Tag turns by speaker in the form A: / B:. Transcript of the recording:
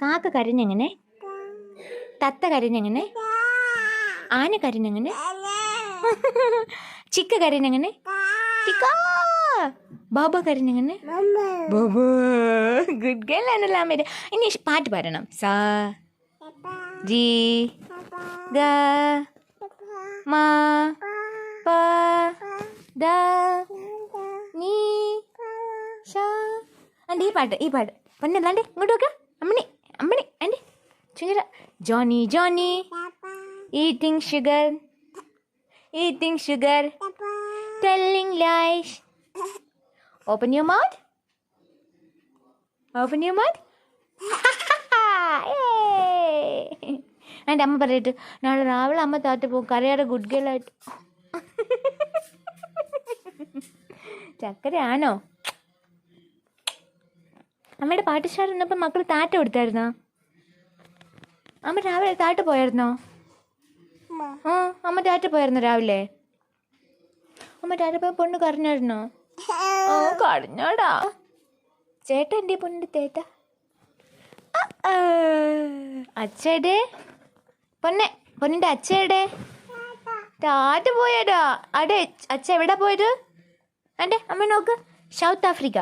A: കാക്ക കരഞ്ഞെങ്ങനെ? തത്ത കരഞ്ഞെങ്ങനെ? ആന കരഞ്ഞെങ്ങനെ? ചിക്ക കരഞ്ഞെങ്ങനെ? ബാബ കരഞ്ഞെങ്ങനെ? ഗുഡ് ഗേൾ ആണല്ലോ അമ്മേടെ. ഇനി പാട്ട് പാടണം. സാ ജി ഗ മാ പ ദ നീ ഷ. ആൻഡ് ഈ പാട്ട് പൊന്നല്ലാണ്ട് ഇങ്ങോട്ട് നോക്ക. അമ്മണി ആൻഡ് ചുങ്ങര. Johnny Johnny eating sugar telling lies. Open your mouth. And അമ്മ പറയട്ടെ, നാളെ രാവിലെ അമ്മ താത്ത പോകും കരയാടെ ഗുഡ് ഗേൾ ആയിട്ട്. ചക്കരയാണോ? അമ്മയുടെ പാട്ടുശാല വന്നപ്പോൾ മക്കൾ താറ്റ കൊടുത്തായിരുന്നോ? അമ്മ രാവിലെ താറ്റ പോയായിരുന്നോ? അമ്മ താറ്റ പോയായിരുന്നോ രാവിലെ? അമ്മ താറ്റ പോയ പൊണ്ണ് കരഞ്ഞായിരുന്നോ? കരഞ്ഞോടാ. ചേട്ടൻ എൻ്റെ പൊന്നിൻ്റെ തേറ്റ. അച്ഛയുടെ പൊന്നിൻ്റെ അച്ഛയുടെ താറ്റ പോയടാ. അടെ അച്ഛ എവിടെ പോയത്? അതെ അമ്മ നോക്ക്. South Africa.